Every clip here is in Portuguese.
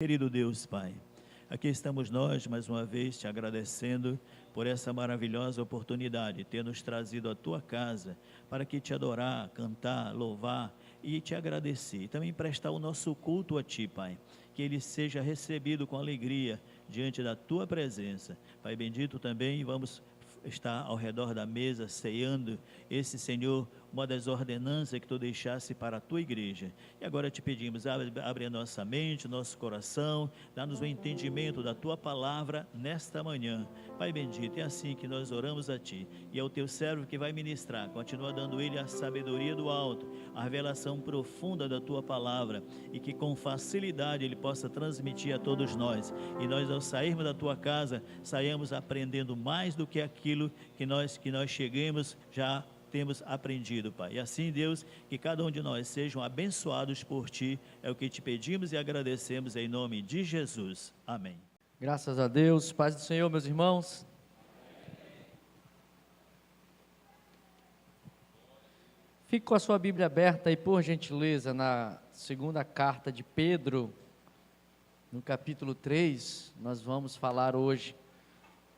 Querido Deus, Pai, aqui estamos nós, mais uma vez, te agradecendo por essa maravilhosa oportunidade, ter nos trazido à tua casa, para que te adorar, cantar, louvar e te agradecer. E também prestar o nosso culto a ti, Pai, que ele seja recebido com alegria diante da tua presença. Pai bendito, também vamos estar ao redor da mesa, ceando esse, Senhor, uma das ordenanças que tu deixasse para a tua igreja. E agora te pedimos, abre a nossa mente, o nosso coração, dá-nos o entendimento da tua palavra nesta manhã. Pai bendito, é assim que nós oramos a ti, e é o teu servo que vai ministrar. Continua dando ele a sabedoria do alto, a revelação profunda da tua palavra, e que com facilidade ele possa transmitir a todos nós. E nós, ao sairmos da tua casa, saiamos aprendendo mais do que aquilo que nós cheguemos já temos aprendido, Pai. E assim, Deus, que cada um de nós sejam abençoados por Ti, é o que te pedimos e agradecemos em nome de Jesus. Amém. Graças a Deus. Paz do Senhor, meus irmãos. Fique com a sua Bíblia aberta aí, por gentileza, na segunda carta de Pedro, no capítulo 3. Nós vamos falar hoje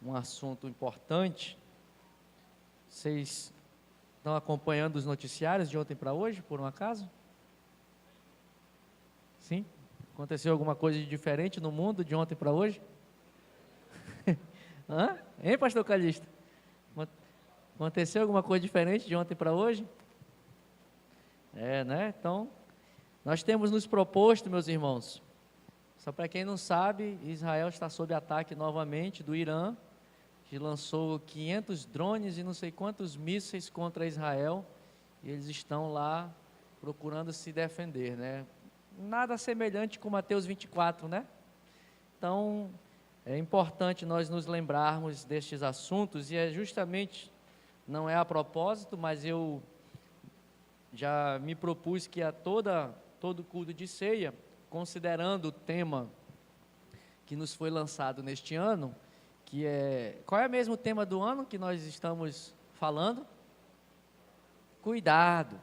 um assunto importante. Vocês estão acompanhando os noticiários de ontem para hoje, por um acaso? Sim? Aconteceu alguma coisa de diferente no mundo de ontem para hoje? Hã? Hein, pastor Calixto? Aconteceu alguma coisa diferente de ontem para hoje? Né? Então, nós temos nos proposto, meus irmãos, só para quem não sabe, Israel está sob ataque novamente do Irã, que lançou 500 drones e não sei quantos mísseis contra Israel, e eles estão lá procurando se defender, né? Nada semelhante com Mateus 24, né? Então, é importante nós nos lembrarmos destes assuntos, e é justamente, não é a propósito, mas eu já me propus que a todo culto de ceia, considerando o tema que nos foi lançado neste ano, que qual é mesmo o tema do ano que nós estamos falando? Cuidado,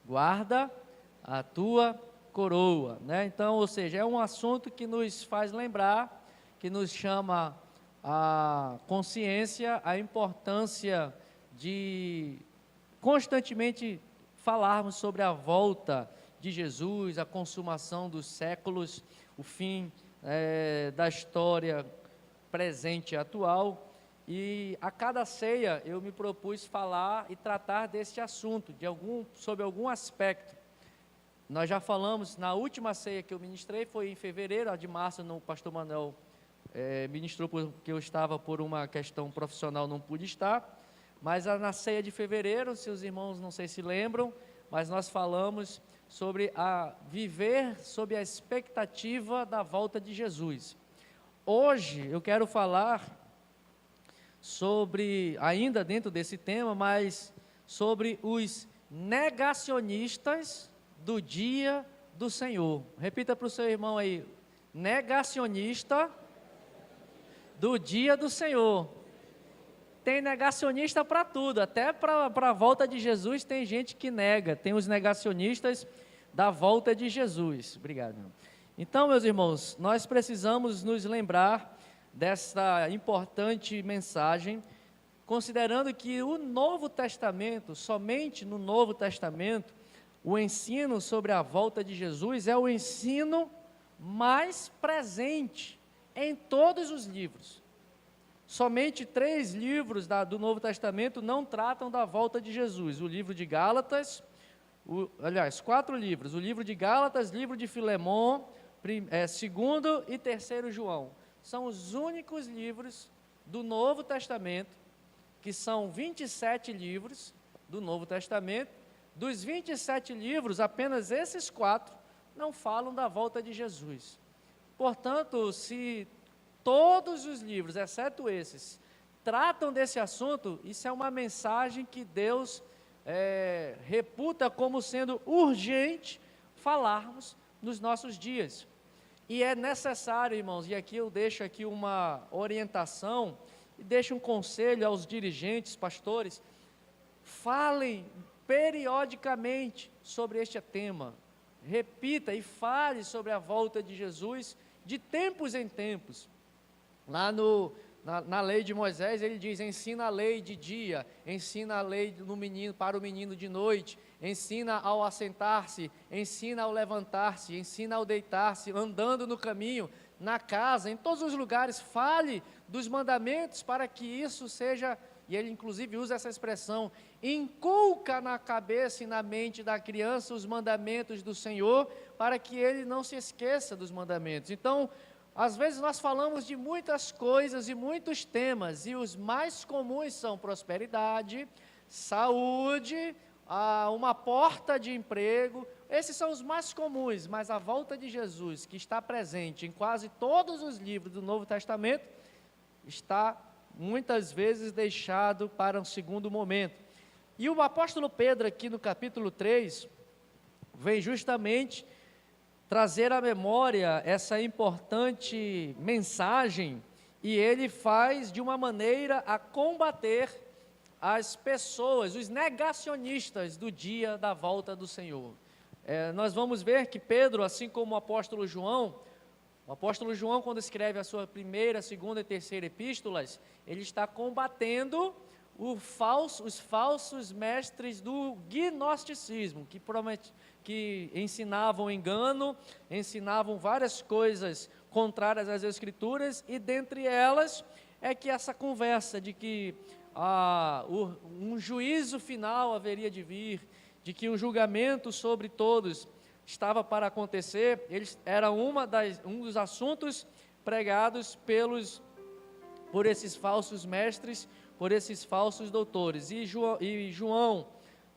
guarda a tua coroa, né? Então, ou seja, é um assunto que nos faz lembrar, que nos chama a consciência, a importância de constantemente falarmos sobre a volta de Jesus, a consumação dos séculos, o fim da história presente e atual, e a cada ceia eu me propus falar e tratar desse assunto, sobre algum aspecto. Nós já falamos, na última ceia que eu ministrei, foi em fevereiro, a de março o pastor Manuel ministrou, porque eu estava por uma questão profissional, não pude estar, mas na ceia de fevereiro, se os irmãos não sei se lembram, mas nós falamos sobre viver sob a expectativa da volta de Jesus. Hoje eu quero falar sobre, ainda dentro desse tema, mas sobre os negacionistas do dia do Senhor. Repita para o seu irmão aí, negacionista do dia do Senhor. Tem negacionista para tudo, até para a volta de Jesus tem gente que nega, tem os negacionistas da volta de Jesus. Obrigado, meu irmão. Então, meus irmãos, nós precisamos nos lembrar dessa importante mensagem, considerando que o Novo Testamento, somente no Novo Testamento, o ensino sobre a volta de Jesus é o ensino mais presente em todos os livros. Somente 3 livros do Novo Testamento não tratam da volta de Jesus. O livro de Gálatas, 4 livros, o livro de Gálatas, livro de Filemon, 2º e 3º João, são os únicos livros do Novo Testamento, que são 27 livros do Novo Testamento. Dos 27 livros, apenas esses 4 não falam da volta de Jesus. Portanto, se todos os livros, exceto esses, tratam desse assunto, isso é uma mensagem que Deus reputa como sendo urgente falarmos nos nossos dias. E é necessário, irmãos, e aqui eu deixo uma orientação, e deixo um conselho aos dirigentes, pastores, falem periodicamente sobre este tema, repita e fale sobre a volta de Jesus de tempos em tempos. Lá na lei de Moisés, ele diz: ensina a lei de dia, ensina a lei para o menino de noite, ensina ao assentar-se, ensina ao levantar-se, ensina ao deitar-se, andando no caminho, na casa, em todos os lugares, fale dos mandamentos para que isso seja, e ele inclusive usa essa expressão, inculca na cabeça e na mente da criança os mandamentos do Senhor, para que ele não se esqueça dos mandamentos. Então, às vezes nós falamos de muitas coisas e muitos temas, e os mais comuns são prosperidade, saúde, uma porta de emprego. Esses são os mais comuns, mas a volta de Jesus, que está presente em quase todos os livros do Novo Testamento, está muitas vezes deixado para um segundo momento. E o apóstolo Pedro, aqui no capítulo 3, vem justamente trazer à memória essa importante mensagem, e ele faz de uma maneira a combater as pessoas, os negacionistas do dia da volta do Senhor. Nós vamos ver que Pedro, assim como o apóstolo João, quando escreve a sua primeira, segunda e terceira epístolas, ele está combatendo os falsos mestres do gnosticismo, que ensinavam engano, ensinavam várias coisas contrárias às Escrituras, e dentre elas é que essa conversa de que um juízo final haveria de vir, de que um julgamento sobre todos estava para acontecer, era um dos assuntos pregados por esses falsos mestres, por esses falsos doutores. E João,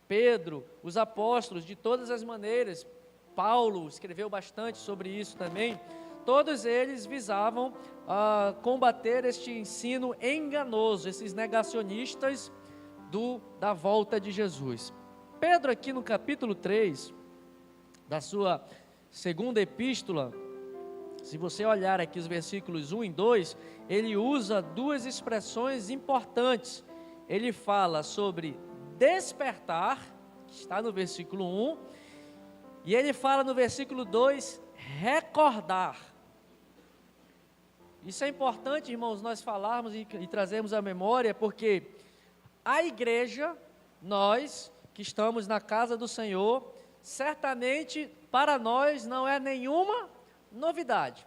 Pedro, os apóstolos, de todas as maneiras, Paulo escreveu bastante sobre isso também, todos eles visavam combater este ensino enganoso, esses negacionistas da volta de Jesus. Pedro, aqui no capítulo 3, da sua segunda epístola, se você olhar aqui os versículos 1 e 2, ele usa duas expressões importantes. Ele fala sobre despertar, que está no versículo 1, e ele fala no versículo 2, recordar. Isso é importante, irmãos, nós falarmos e trazermos à memória, porque a igreja, nós que estamos na casa do Senhor, certamente para nós não é nenhuma novidade.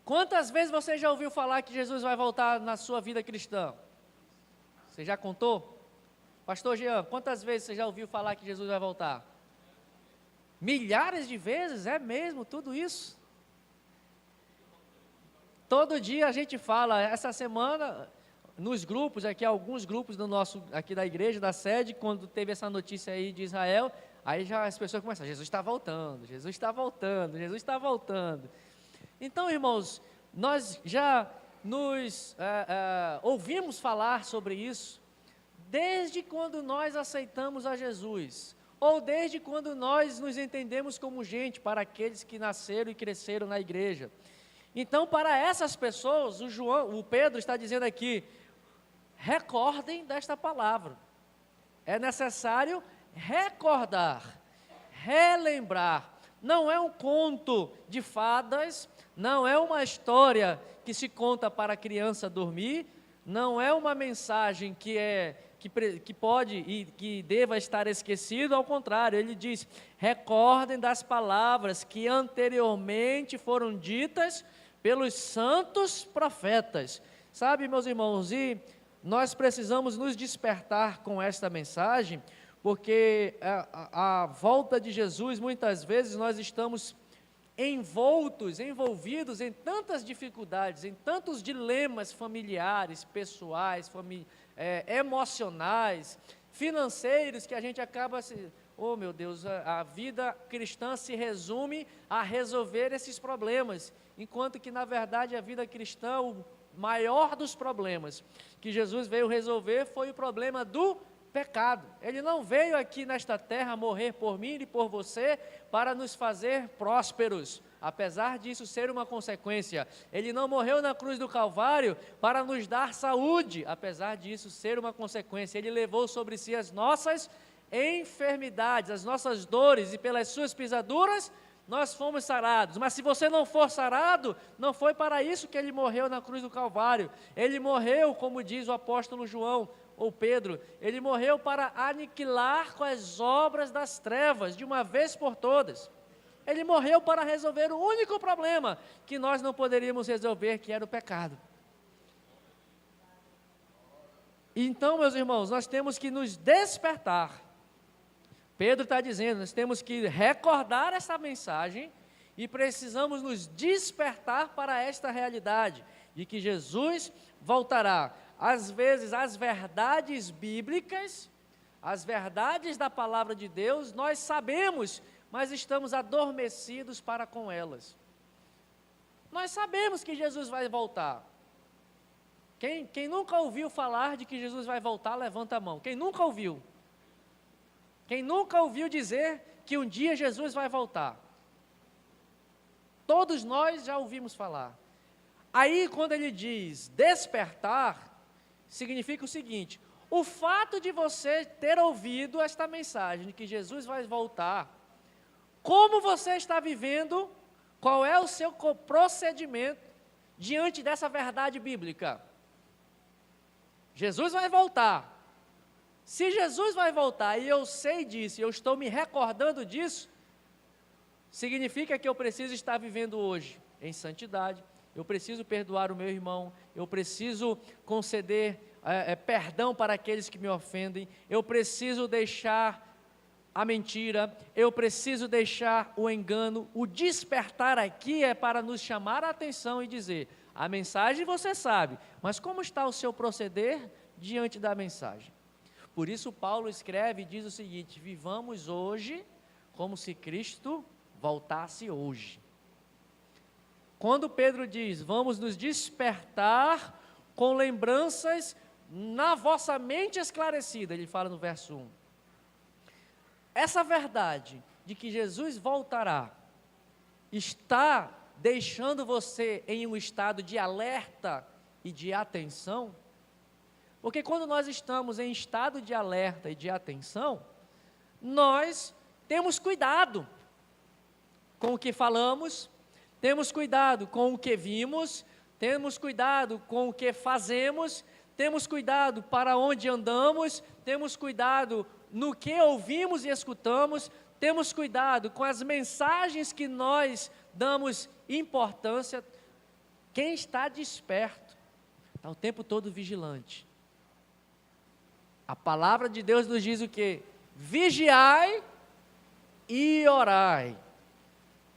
Quantas vezes você já ouviu falar que Jesus vai voltar na sua vida cristã? Você já contou? Pastor Jean, quantas vezes você já ouviu falar que Jesus vai voltar? Milhares de vezes, é mesmo, tudo isso? Todo dia a gente fala, essa semana, nos grupos, alguns grupos aqui da igreja, da sede, quando teve essa notícia aí de Israel, aí já as pessoas começam, Jesus está voltando, Jesus está voltando, Jesus está voltando. Então, irmãos, nós já ouvimos falar sobre isso, desde quando nós aceitamos a Jesus, ou desde quando nós nos entendemos como gente, para aqueles que nasceram e cresceram na igreja. Então, para essas pessoas, o Pedro está dizendo aqui, recordem desta palavra. É necessário recordar, relembrar. Não é um conto de fadas, não é uma história que se conta para a criança dormir, não é uma mensagem que pode e que deva estar esquecido, ao contrário, ele diz, recordem das palavras que anteriormente foram ditas pelos santos profetas. Sabe, meus irmãos, e nós precisamos nos despertar com esta mensagem, porque a volta de Jesus, muitas vezes nós estamos envolvidos em tantas dificuldades, em tantos dilemas familiares, pessoais, emocionais, financeiros, que a gente acaba oh meu Deus, a vida cristã se resume a resolver esses problemas, enquanto que na verdade a vida cristã, o maior dos problemas que Jesus veio resolver foi o problema do pecado. Ele não veio aqui nesta terra morrer por mim e por você para nos fazer prósperos, apesar disso ser uma consequência. Ele não morreu na cruz do Calvário para nos dar saúde, apesar disso ser uma consequência. Ele levou sobre si as nossas enfermidades, as nossas dores, e pelas suas pisaduras nós fomos sarados. Mas se você não for sarado, não foi para isso que ele morreu na cruz do Calvário. Ele morreu, como diz o apóstolo João, ou Pedro, ele morreu para aniquilar com as obras das trevas, de uma vez por todas. Ele morreu para resolver o único problema que nós não poderíamos resolver, que era o pecado. Então, meus irmãos, nós temos que nos despertar. Pedro está dizendo, nós temos que recordar essa mensagem e precisamos nos despertar para esta realidade, de que Jesus voltará. Às vezes, as verdades bíblicas, as verdades da palavra de Deus, nós sabemos, mas estamos adormecidos para com elas. Nós sabemos que Jesus vai voltar. Quem nunca ouviu falar de que Jesus vai voltar, levanta a mão. Quem nunca ouviu? Quem nunca ouviu dizer que um dia Jesus vai voltar? Todos nós já ouvimos falar. Aí, quando ele diz despertar, significa o seguinte: o fato de você ter ouvido esta mensagem de que Jesus vai voltar, como você está vivendo, qual é o seu procedimento diante dessa verdade bíblica? Jesus vai voltar. Se Jesus vai voltar e eu sei disso, e eu estou me recordando disso, significa que eu preciso estar vivendo hoje em santidade, eu preciso perdoar o meu irmão, eu preciso conceder perdão para aqueles que me ofendem, eu preciso deixar a mentira, eu preciso deixar o engano. O despertar aqui é para nos chamar a atenção e dizer: a mensagem você sabe, mas como está o seu proceder diante da mensagem? Por isso Paulo escreve e diz o seguinte: vivamos hoje como se Cristo voltasse hoje. Quando Pedro diz, vamos nos despertar com lembranças na vossa mente esclarecida, ele fala no verso 1. Essa verdade de que Jesus voltará está deixando você em um estado de alerta e de atenção? Porque quando nós estamos em estado de alerta e de atenção, nós temos cuidado com o que falamos, temos cuidado com o que vimos, temos cuidado com o que fazemos, temos cuidado para onde andamos, temos cuidado no que ouvimos e escutamos, temos cuidado com as mensagens que nós damos importância. Quem está desperto, está o tempo todo vigilante. A palavra de Deus nos diz o quê? Vigiai e orai,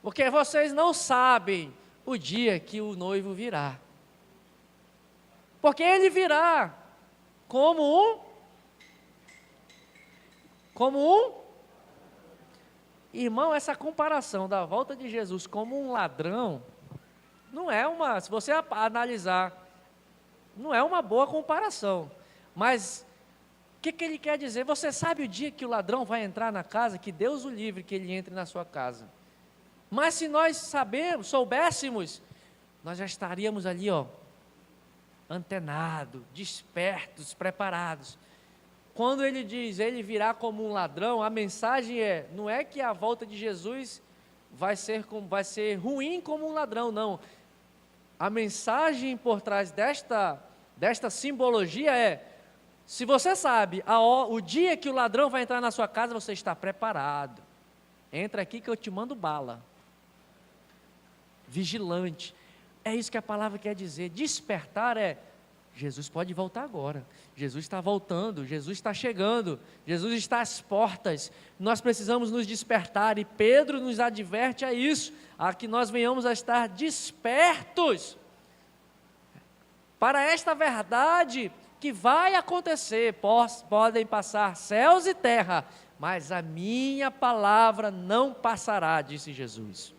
porque vocês não sabem o dia que o noivo virá, porque ele virá como um, irmão, essa comparação da volta de Jesus como um ladrão, não é uma, se você analisar, não é uma boa comparação, mas o que ele quer dizer? Você sabe o dia que o ladrão vai entrar na casa? Que Deus o livre que ele entre na sua casa. Mas se nós soubéssemos, nós já estaríamos ali, antenados, despertos, preparados. Quando ele diz, ele virá como um ladrão, a mensagem não é que a volta de Jesus vai ser ruim como um ladrão, não. A mensagem por trás desta simbologia é: se você sabe o dia que o ladrão vai entrar na sua casa, você está preparado. Entra aqui que eu te mando bala. Vigilante. É isso que a palavra quer dizer. Despertar Jesus pode voltar agora. Jesus está voltando, Jesus está chegando, Jesus está às portas. Nós precisamos nos despertar e Pedro nos adverte a isso, a que nós venhamos a estar despertos para esta verdade que vai acontecer. Podem passar céus e terra, mas a minha palavra não passará, disse Jesus.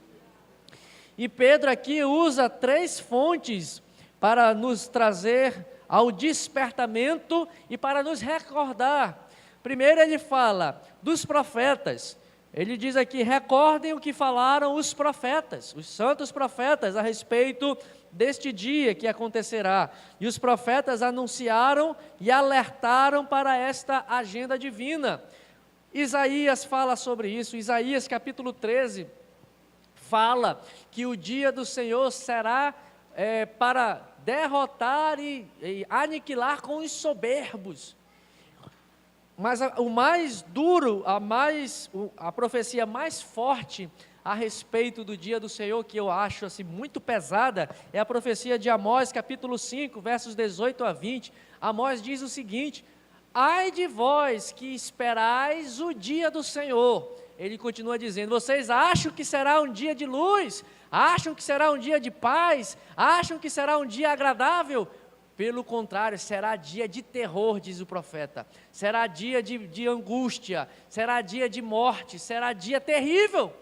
E Pedro aqui usa 3 fontes para nos trazer ao despertamento e para nos recordar. Primeiro ele fala dos profetas. Ele diz aqui: recordem o que falaram os profetas, os santos profetas, a respeito deste dia que acontecerá. E os profetas anunciaram e alertaram para esta agenda divina. Isaías fala sobre isso. Isaías capítulo 13, fala que o dia do Senhor será para derrotar e aniquilar com os soberbos. Mas o mais duro, a profecia mais forte a respeito do dia do Senhor, que eu acho assim, muito pesada, é a profecia de Amós, capítulo 5, versos 18 a 20. Amós diz o seguinte: ai de vós que esperais o dia do Senhor. Ele continua dizendo: vocês acham que será um dia de luz? Acham que será um dia de paz? Acham que será um dia agradável? Pelo contrário, será dia de terror, diz o profeta. Será dia de angústia, será dia de morte, será dia terrível.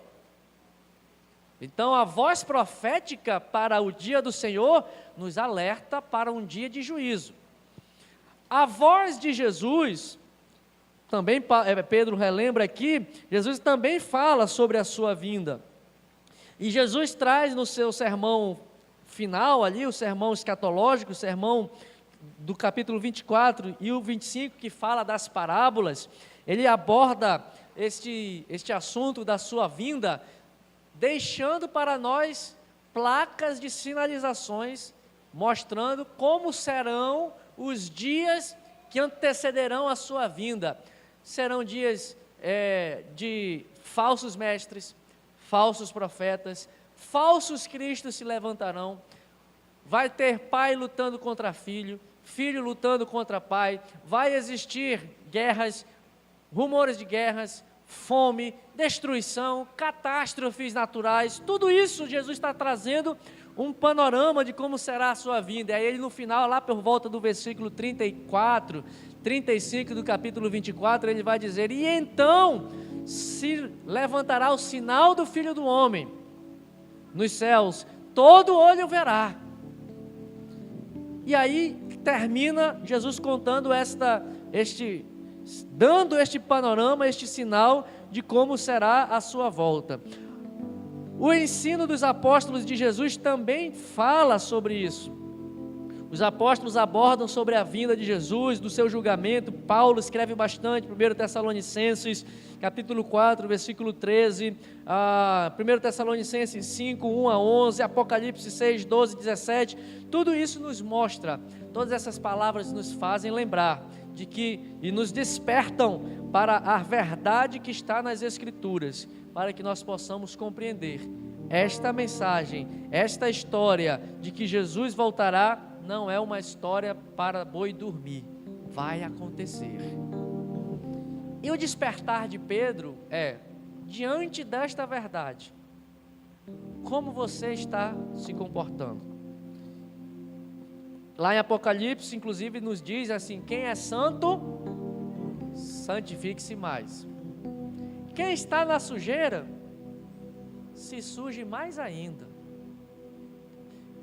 Então a voz profética para o dia do Senhor nos alerta para um dia de juízo. A voz de Jesus, também Pedro relembra aqui, Jesus também fala sobre a sua vinda. E Jesus traz no seu sermão final ali, o sermão escatológico, o sermão do capítulo 24 e o 25, que fala das parábolas. Ele aborda este assunto da sua vinda, deixando para nós placas de sinalizações, mostrando como serão os dias que antecederão a sua vinda. Serão dias de falsos mestres, falsos profetas, falsos cristos se levantarão. Vai ter pai lutando contra filho, filho lutando contra pai. Vai existir guerras, rumores de guerras, fome, destruição, catástrofes naturais. Tudo isso Jesus está trazendo um panorama de como será a sua vinda. E aí ele no final, lá por volta do versículo 34, 35 do capítulo 24, ele vai dizer: e então se levantará o sinal do Filho do Homem nos céus, todo olho verá. E aí termina Jesus contando dando este panorama, este sinal de como será a sua volta. O ensino dos apóstolos de Jesus também fala sobre isso. Os apóstolos abordam sobre a vinda de Jesus, do seu julgamento. Paulo escreve bastante, 1 Tessalonicenses, capítulo 4, versículo 13, 1 Tessalonicenses 5, 1 a 11, Apocalipse 6, 12, 17. Tudo isso nos mostra, todas essas palavras nos fazem lembrar de que, e nos despertam para a verdade que está nas Escrituras, para que nós possamos compreender esta mensagem, esta história de que Jesus voltará, não é uma história para boi dormir, vai acontecer. E o despertar de Pedro é, diante desta verdade, como você está se comportando? Lá em Apocalipse, inclusive, nos diz assim: quem é santo, santifique-se mais. Quem está na sujeira, se suje mais ainda.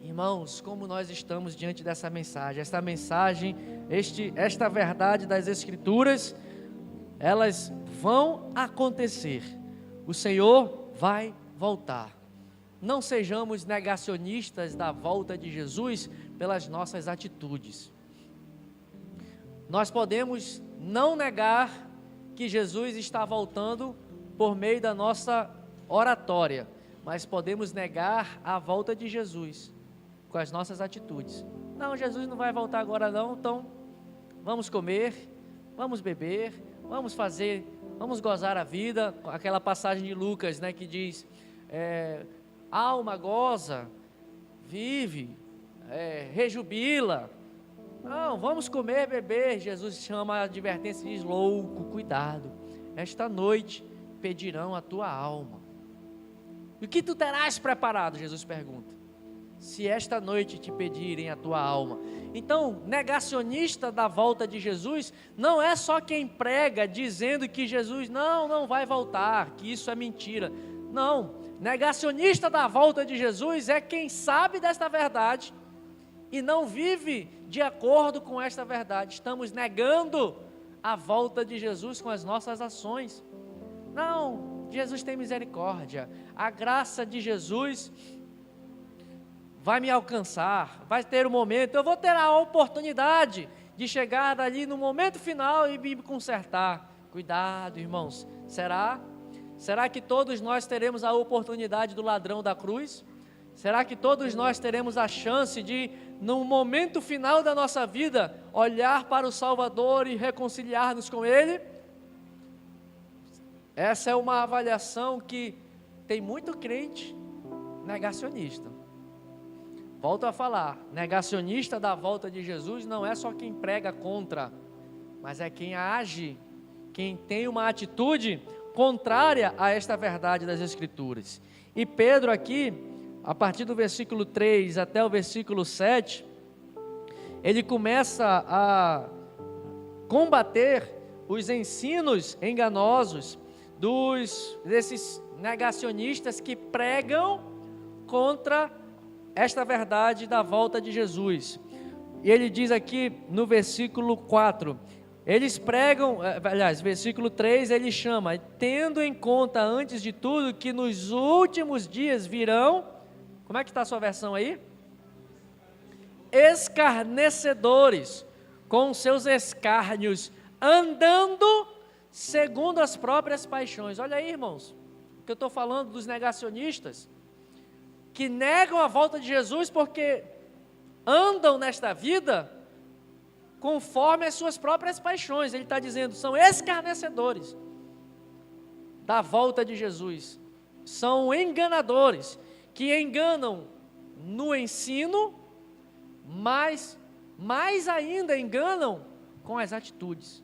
Irmãos, como nós estamos diante dessa mensagem, esta mensagem, esta verdade das Escrituras, elas vão acontecer. O Senhor vai voltar. Não sejamos negacionistas da volta de Jesus pelas nossas atitudes. Nós podemos não negar que Jesus está voltando por meio da nossa oratória, mas podemos negar a volta de Jesus com as nossas atitudes. Não, Jesus não vai voltar agora não, então vamos comer, vamos beber, vamos fazer, vamos gozar a vida. Aquela passagem de Lucas, né, que diz, alma goza, vive, rejubila. Não, vamos comer, beber. Jesus chama a advertência e diz: louco, cuidado, esta noite pedirão a tua alma. E o que tu terás preparado? Jesus pergunta. Se esta noite te pedirem a tua alma. Então, negacionista da volta de Jesus não é só quem prega dizendo que Jesus não vai voltar, que isso é mentira. Não, negacionista da volta de Jesus é quem sabe desta verdade e não vive de acordo com esta verdade. Estamos negando a volta de Jesus com as nossas ações. Não, Jesus tem misericórdia. A graça de Jesus vai me alcançar, vai ter um momento, eu vou ter a oportunidade de chegar ali no momento final e me consertar. Cuidado, irmãos, será Será que todos nós teremos a oportunidade do ladrão da cruz? Será que todos nós teremos a chance de, no momento final da nossa vida, olhar para o Salvador e reconciliar-nos com Ele? Essa é uma avaliação que tem muito crente negacionista. Volto a falar, negacionista da volta de Jesus não é só quem prega contra, mas é quem age, quem tem uma atitude contrária a esta verdade das Escrituras. E Pedro aqui, a partir do versículo 3 até o versículo 7, ele começa a combater os ensinos enganosos desses negacionistas que pregam contra esta verdade da volta de Jesus. E ele diz aqui no versículo 4, eles pregam, aliás, versículo 3, ele chama, tendo em conta antes de tudo que nos últimos dias virão, como é que está a sua versão aí? Escarnecedores, com seus escárnios, andando segundo as próprias paixões. Olha aí, irmãos, o que eu estou falando dos negacionistas, que negam a volta de Jesus porque andam nesta vida conforme as suas próprias paixões. Ele está dizendo, são escarnecedores da volta de Jesus, são enganadores, que enganam no ensino, mas mais ainda enganam com as atitudes.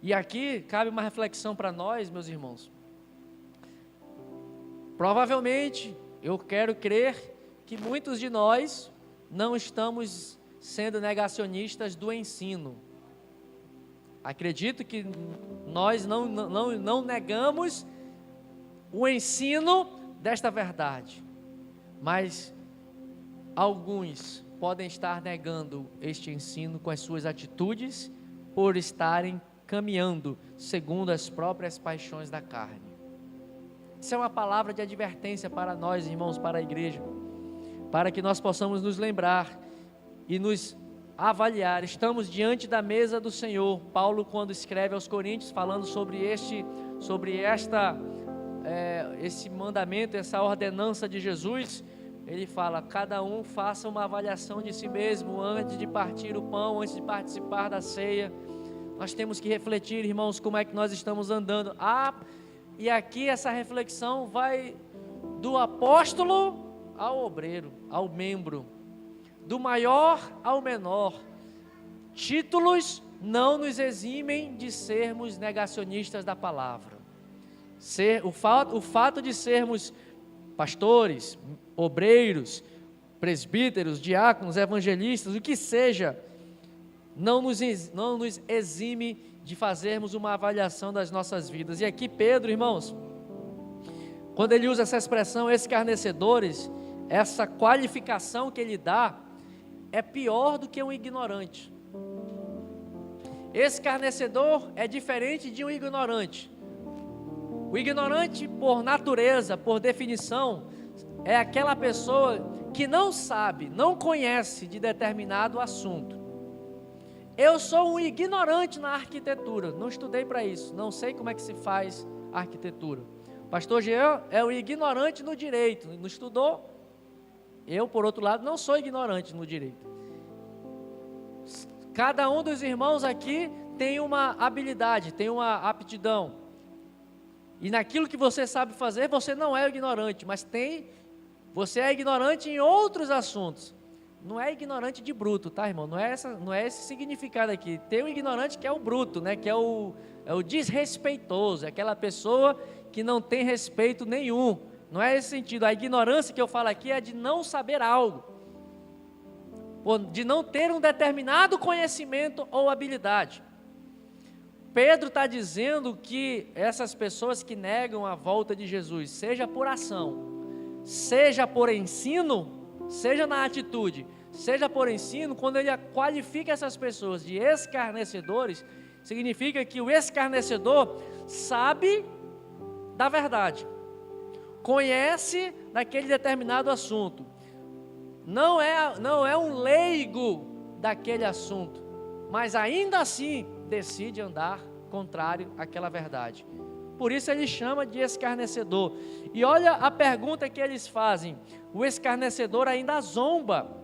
E aqui cabe uma reflexão para nós, meus irmãos. Provavelmente, eu quero crer que muitos de nós não estamos sendo negacionistas do ensino. Acredito que nós não negamos o ensino desta verdade, mas alguns podem estar negando este ensino com as suas atitudes, por estarem caminhando segundo as próprias paixões da carne. Isso é uma palavra de advertência para nós, irmãos, para a igreja, para que nós possamos nos lembrar e nos avaliar. Estamos diante da mesa do Senhor. Paulo, quando escreve aos Coríntios, falando sobre esse mandamento, essa ordenança de Jesus, ele fala, cada um faça uma avaliação de si mesmo, antes de partir o pão, antes de participar da ceia. Nós temos que refletir, irmãos, como é que nós estamos andando. E aqui essa reflexão vai do apóstolo ao obreiro, ao membro, do maior ao menor. Títulos não nos eximem de sermos negacionistas da palavra. O fato de sermos pastores, obreiros, presbíteros, diáconos, evangelistas, o que seja, não nos exime de fazermos uma avaliação das nossas vidas. E aqui Pedro, irmãos, quando ele usa essa expressão escarnecedores, essa qualificação que ele dá é pior do que um ignorante. Escarnecedor é diferente de um ignorante. O ignorante, por natureza, por definição, é aquela pessoa que não sabe, não conhece de determinado assunto. Eu sou um ignorante na arquitetura, não estudei para isso, não sei como é que se faz arquitetura. Pastor Jean é o ignorante no direito, não estudou. Eu, por outro lado, não sou ignorante no direito. Cada um dos irmãos aqui tem uma habilidade, tem uma aptidão. E naquilo que você sabe fazer, você não é ignorante, mas você é ignorante em outros assuntos. Não é ignorante de bruto, tá, irmão? Não é esse significado aqui. Tem o ignorante que é o bruto, né? Que é o desrespeitoso, é aquela pessoa que não tem respeito nenhum. Não é esse sentido. A ignorância que eu falo aqui é de não saber algo, ou de não ter um determinado conhecimento ou habilidade. Pedro está dizendo que essas pessoas que negam a volta de Jesus, seja por ação, seja por ensino, seja na atitude, seja por ensino, quando ele qualifica essas pessoas de escarnecedores, significa que o escarnecedor sabe da verdade, conhece daquele determinado assunto, não é um leigo daquele assunto, mas ainda assim decide andar contrário àquela verdade. Por isso ele chama de escarnecedor. E olha a pergunta que eles fazem. O escarnecedor ainda zomba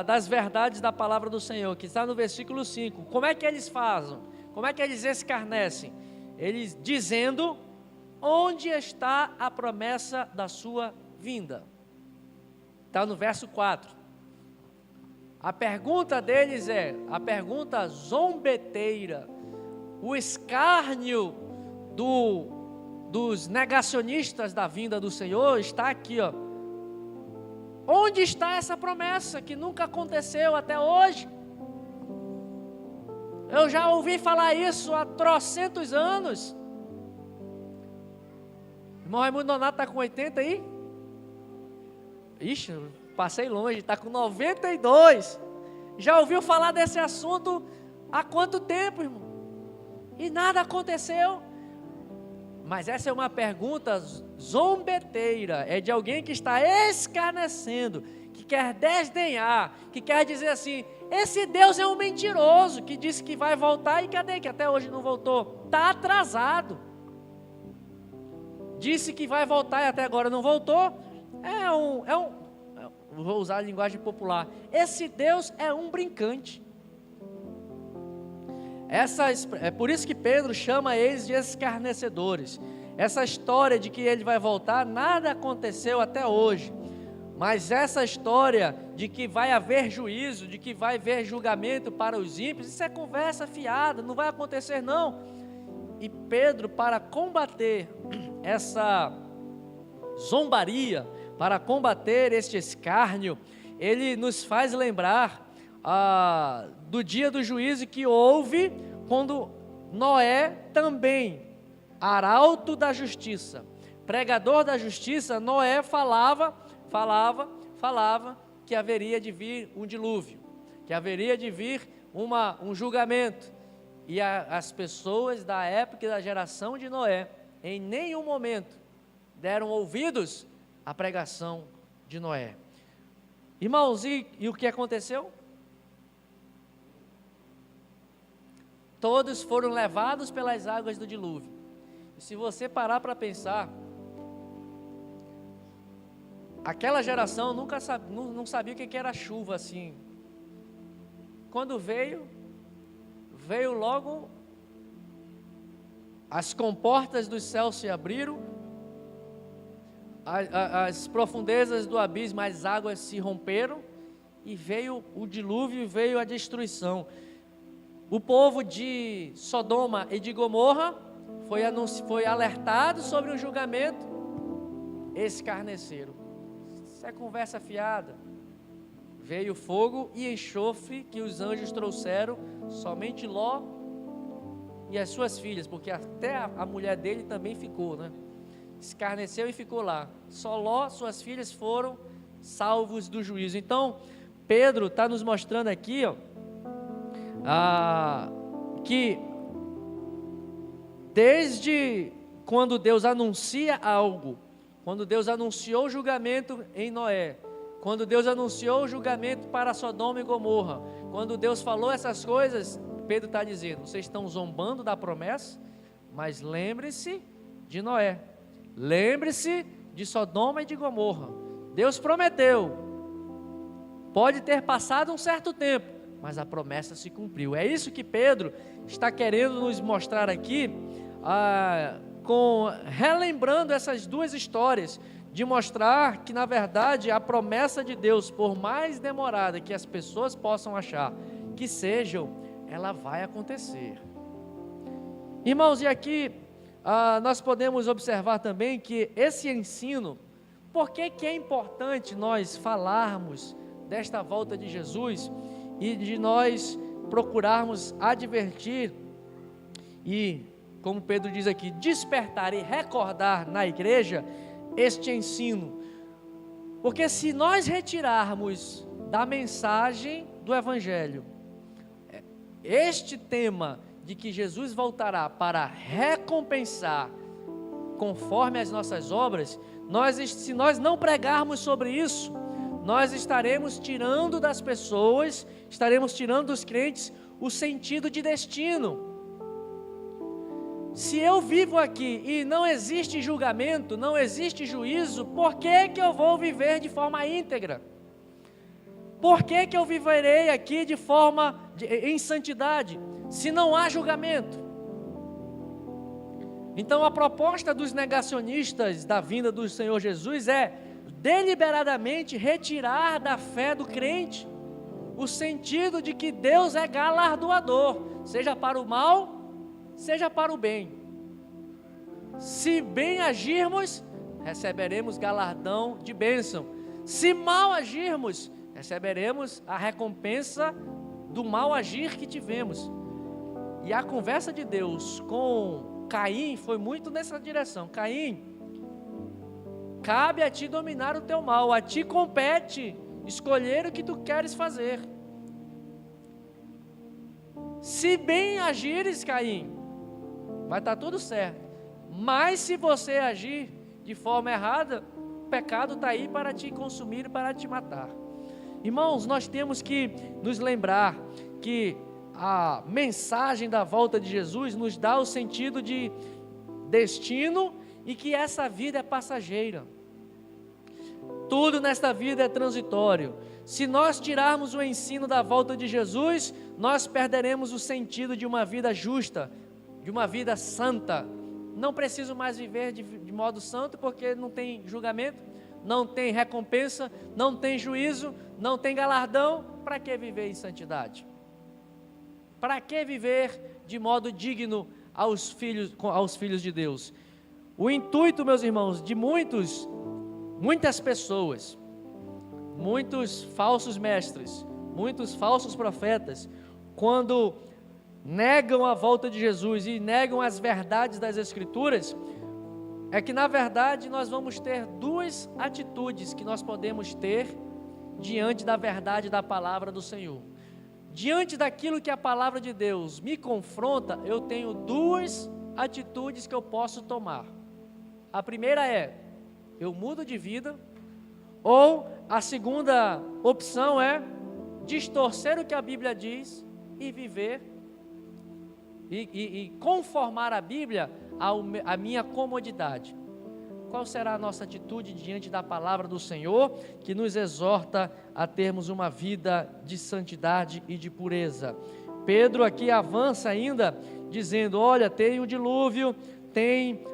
das verdades da palavra do Senhor, que está no versículo 5. Como é que eles fazem? Como é que eles escarnecem? Eles dizendo: onde está a promessa da sua vinda? Está no verso 4. A pergunta deles é, a pergunta zombeteira, o escárnio dos negacionistas da vinda do Senhor está aqui, ó. Onde está essa promessa que nunca aconteceu até hoje? Eu já ouvi falar isso há trocentos anos. Irmão Raimundo Nonato está com 80 aí? Ixi, passei longe, está com 92. Já ouviu falar desse assunto há quanto tempo, irmão? E nada aconteceu. Mas essa é uma pergunta zombeteira, é de alguém que está escarnecendo, que quer desdenhar, que quer dizer assim: esse Deus é um mentiroso, que disse que vai voltar e cadê? Que até hoje não voltou, está atrasado. Disse que vai voltar e até agora não voltou, vou usar a linguagem popular, esse Deus é um brincante. É por isso que Pedro chama eles de escarnecedores. Essa história de que ele vai voltar, nada aconteceu até hoje. Mas essa história de que vai haver juízo, de que vai haver julgamento para os ímpios, isso é conversa fiada, não vai acontecer não. E Pedro, para combater essa zombaria, para combater este escárnio, ele nos faz lembrar do dia do juízo que houve quando Noé também, arauto da justiça, pregador da justiça, Noé falava que haveria de vir um dilúvio, que haveria de vir um julgamento, e as pessoas da época e da geração de Noé, em nenhum momento deram ouvidos à pregação de Noé. Irmãos, e o que aconteceu? Todos foram levados pelas águas do dilúvio. E se você parar para pensar, aquela geração não sabia o que era chuva assim. Quando veio logo, as comportas dos céus se abriram, as profundezas do abismo, as águas se romperam, e veio o dilúvio e veio a destruição. O povo de Sodoma e de Gomorra foi alertado sobre o julgamento, escarneceram. Isso é conversa fiada. Veio fogo e enxofre que os anjos trouxeram, somente Ló e as suas filhas, porque até a mulher dele também ficou, né? Escarneceu e ficou lá. Só Ló, suas filhas foram salvos do juízo. Então, Pedro está nos mostrando aqui, ó, que desde quando Deus anuncia algo, quando Deus anunciou o julgamento em Noé, quando Deus anunciou o julgamento para Sodoma e Gomorra, quando Deus falou essas coisas, Pedro está dizendo: vocês estão zombando da promessa, mas lembre-se de Noé, lembre-se de Sodoma e de Gomorra. Deus prometeu, pode ter passado um certo tempo, mas a promessa se cumpriu. É isso que Pedro está querendo nos mostrar aqui, relembrando essas duas histórias, de mostrar que, na verdade, a promessa de Deus, por mais demorada que as pessoas possam achar que sejam, ela vai acontecer. Irmãos, e aqui nós podemos observar também que esse ensino, por que é importante nós falarmos desta volta de Jesus e de nós procurarmos advertir e, como Pedro diz aqui, despertar e recordar na igreja este ensino? Porque se nós retirarmos da mensagem do Evangelho este tema de que Jesus voltará para recompensar conforme as nossas obras, se nós não pregarmos sobre isso, nós estaremos tirando das pessoas, estaremos tirando dos crentes o sentido de destino. Se eu vivo aqui e não existe julgamento, não existe juízo, por que que eu vou viver de forma íntegra? Por que que eu viverei aqui em santidade, se não há julgamento? Então a proposta dos negacionistas da vinda do Senhor Jesus é deliberadamente retirar da fé do crente o sentido de que Deus é galardoador, seja para o mal, seja para o bem. Se bem agirmos, receberemos galardão de bênção. Se mal agirmos, receberemos a recompensa do mal agir que tivemos. E a conversa de Deus com Caim foi muito nessa direção. Caim, cabe a ti dominar o teu mal, a ti compete escolher o que tu queres fazer. Se bem agires, Caim, vai estar tudo certo. Mas se você agir de forma errada, o pecado está aí para te consumir e para te matar. Irmãos, nós temos que nos lembrar que a mensagem da volta de Jesus nos dá o sentido de destino e que essa vida é passageira. Tudo nesta vida é transitório. Se nós tirarmos o ensino da volta de Jesus, nós perderemos o sentido de uma vida justa, de uma vida santa. Não preciso mais viver de modo santo, porque não tem julgamento, não tem recompensa, não tem juízo, não tem galardão. Para que viver em santidade? Para que viver de modo digno aos filhos de Deus? O intuito, meus irmãos, de muitas pessoas, muitos falsos mestres, muitos falsos profetas, quando negam a volta de Jesus e negam as verdades das Escrituras, é que na verdade nós vamos ter duas atitudes que nós podemos ter diante da verdade da palavra do Senhor. Diante daquilo que a palavra de Deus me confronta, eu tenho duas atitudes que eu posso tomar. A primeira é, eu mudo de vida, ou a segunda opção é distorcer o que a Bíblia diz e viver e conformar a Bíblia à minha comodidade. Qual será a nossa atitude diante da palavra do Senhor, que nos exorta a termos uma vida de santidade e de pureza? Pedro aqui avança ainda, dizendo, olha, tem o dilúvio, tem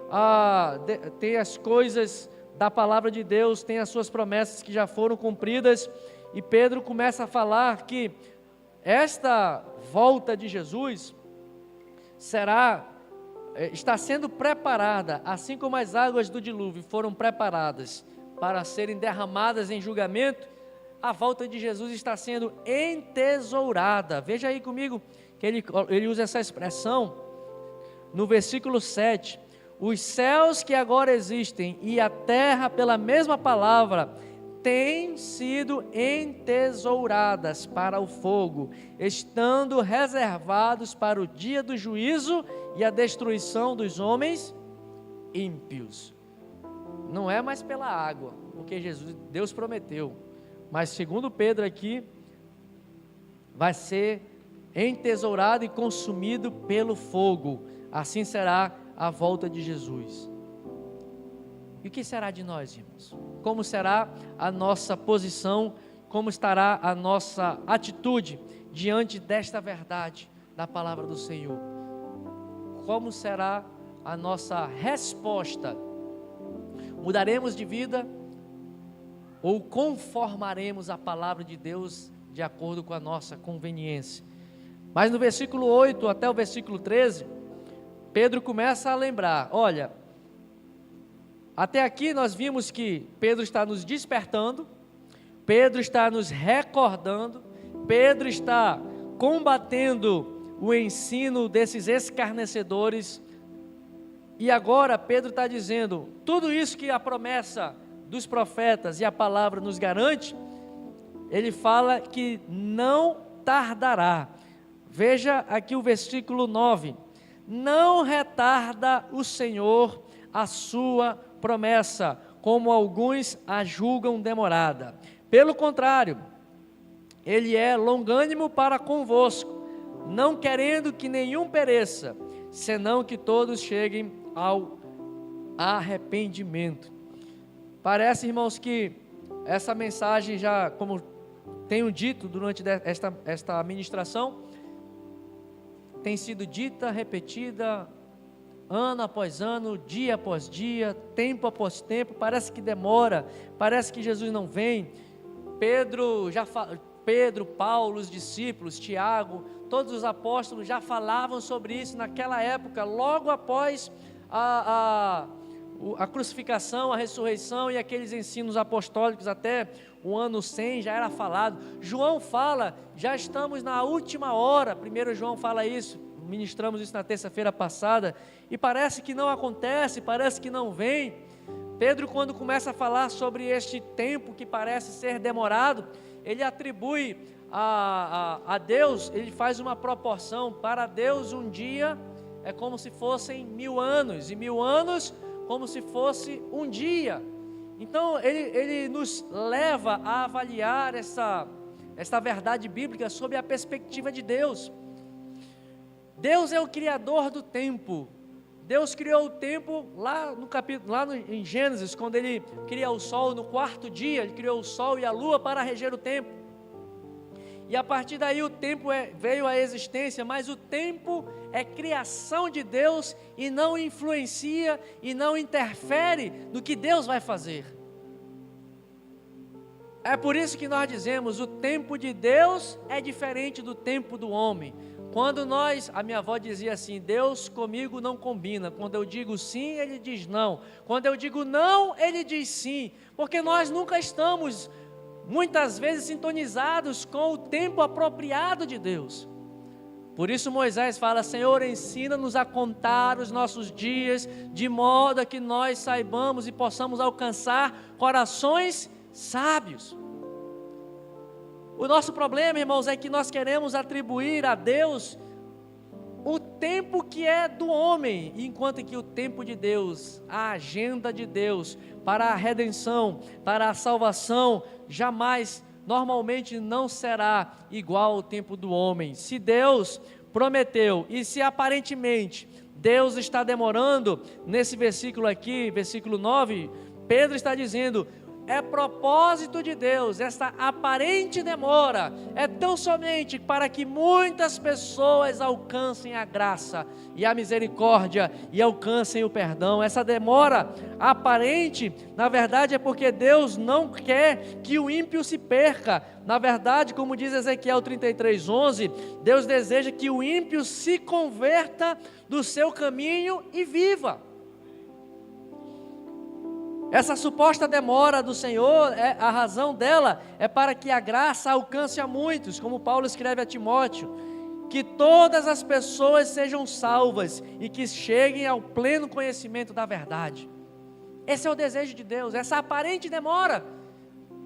as coisas da palavra de Deus, tem as suas promessas que já foram cumpridas, e Pedro começa a falar que esta volta de Jesus está sendo preparada, assim como as águas do dilúvio foram preparadas para serem derramadas em julgamento, a volta de Jesus está sendo entesourada. Veja aí comigo que ele usa essa expressão no versículo 7, os céus que agora existem e a terra pela mesma palavra têm sido entesouradas para o fogo, estando reservados para o dia do juízo e a destruição dos homens ímpios. Não é mais pela água, porque Deus prometeu, mas segundo Pedro aqui, vai ser entesourado e consumido pelo fogo. Assim será a volta de Jesus. E o que será de nós, irmãos? Como será a nossa posição? Como estará a nossa atitude diante desta verdade da palavra do Senhor? Como será a nossa resposta? Mudaremos de vida ou conformaremos a palavra de Deus de acordo com a nossa conveniência? Mas no versículo 8 até o versículo 13, Pedro começa a lembrar, olha, até aqui nós vimos que Pedro está nos despertando, Pedro está nos recordando, Pedro está combatendo o ensino desses escarnecedores, e agora Pedro está dizendo, tudo isso que a promessa dos profetas e a palavra nos garante, ele fala que não tardará. Veja aqui o versículo 9, não retarda o Senhor a sua promessa, como alguns a julgam demorada. Pelo contrário, Ele é longânimo para convosco, não querendo que nenhum pereça, senão que todos cheguem ao arrependimento. Parece, irmãos, que essa mensagem já, como tenho dito durante esta ministração, tem sido dita, repetida, ano após ano, dia após dia, tempo após tempo. Parece que demora, parece que Jesus não vem. Pedro, Paulo, os discípulos, Tiago, todos os apóstolos já falavam sobre isso naquela época, logo após a crucificação, a ressurreição e aqueles ensinos apostólicos. Até o ano 100 já era falado. João fala, já estamos na última hora. Primeiro João fala isso, ministramos isso na terça-feira passada, e parece que não acontece, parece que não vem. Pedro, quando começa a falar sobre este tempo que parece ser demorado, ele atribui a Deus, ele faz uma proporção. Para Deus um dia é como se fossem 1000 anos, e 1000 anos como se fosse um dia. Então ele nos leva a avaliar essa verdade bíblica sob a perspectiva de Deus. Deus é o criador do tempo. Deus criou o tempo lá em Gênesis, quando ele cria o sol no 4º dia, ele criou o sol e a lua para reger o tempo. E a partir daí o tempo veio à existência, mas o tempo é criação de Deus e não influencia e não interfere no que Deus vai fazer. É por isso que nós dizemos, o tempo de Deus é diferente do tempo do homem. Quando a minha avó dizia assim, Deus comigo não combina. Quando eu digo sim, Ele diz não. Quando eu digo não, Ele diz sim. Porque nós nunca estamos, muitas vezes, sintonizados com o tempo apropriado de Deus. Por isso Moisés fala, Senhor, ensina-nos a contar os nossos dias, de modo a que nós saibamos e possamos alcançar corações sábios. O nosso problema, irmãos, é que nós queremos atribuir a Deus o tempo que é do homem, enquanto que o tempo de Deus, a agenda de Deus para a redenção, para a salvação, jamais, normalmente não será igual ao tempo do homem. Se Deus prometeu, e se aparentemente Deus está demorando, nesse versículo aqui, versículo 9, Pedro está dizendo, é propósito de Deus, essa aparente demora, é tão somente para que muitas pessoas alcancem a graça e a misericórdia e alcancem o perdão. Essa demora aparente, na verdade, é porque Deus não quer que o ímpio se perca. Na verdade, como diz Ezequiel 33:11, Deus deseja que o ímpio se converta do seu caminho e viva. Essa suposta demora do Senhor, a razão dela é para que a graça alcance a muitos, como Paulo escreve a Timóteo, que todas as pessoas sejam salvas e que cheguem ao pleno conhecimento da verdade. Esse é o desejo de Deus. Essa aparente demora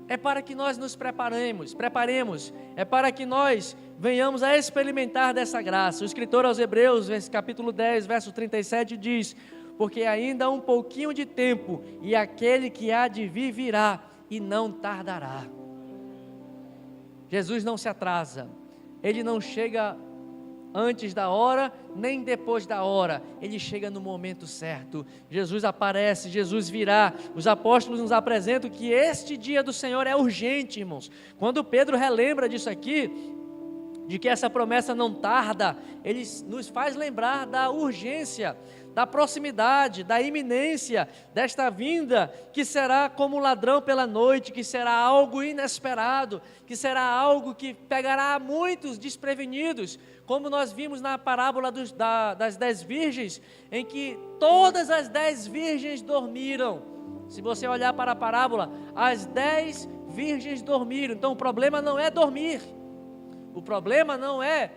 é para que nós nos preparemos, é para que nós venhamos a experimentar dessa graça. O escritor aos Hebreus, capítulo 10, verso 37 diz, porque ainda há um pouquinho de tempo, e aquele que há de vir virá, e não tardará. Jesus não se atrasa, Ele não chega antes da hora, nem depois da hora, Ele chega no momento certo. Jesus aparece, Jesus virá. Os apóstolos nos apresentam que este dia do Senhor é urgente, irmãos. Quando Pedro relembra disso aqui, de que essa promessa não tarda, ele nos faz lembrar da urgência, da proximidade, da iminência desta vinda, que será como ladrão pela noite, que será algo inesperado, que será algo que pegará muitos desprevenidos, como nós vimos na parábola das 10 virgens, em que todas as 10 virgens dormiram. Se você olhar para a parábola, as 10 virgens dormiram. Então o problema não é dormir, o problema não é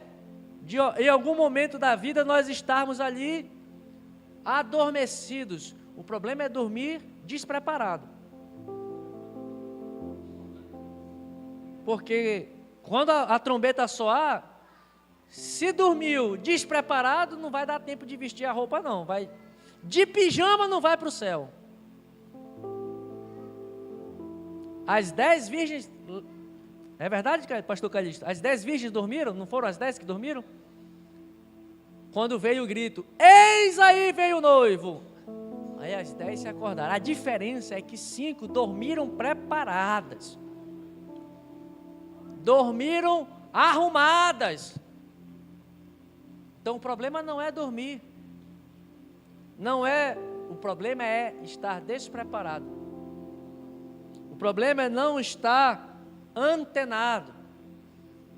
em algum momento da vida nós estarmos ali adormecidos. O problema é dormir despreparado. Porque quando a trombeta soar, se dormiu despreparado, não vai dar tempo de vestir a roupa não, de pijama não vai para o céu. As 10 virgens, é verdade, pastor Calixto? As 10 virgens dormiram? Não foram as 10 que dormiram? quando veio o grito, eis aí veio o noivo. Aí as 10 se acordaram. A diferença é que 5 dormiram preparadas. Dormiram arrumadas. Então o problema não é dormir. O problema é estar despreparado. O problema é não estar antenado.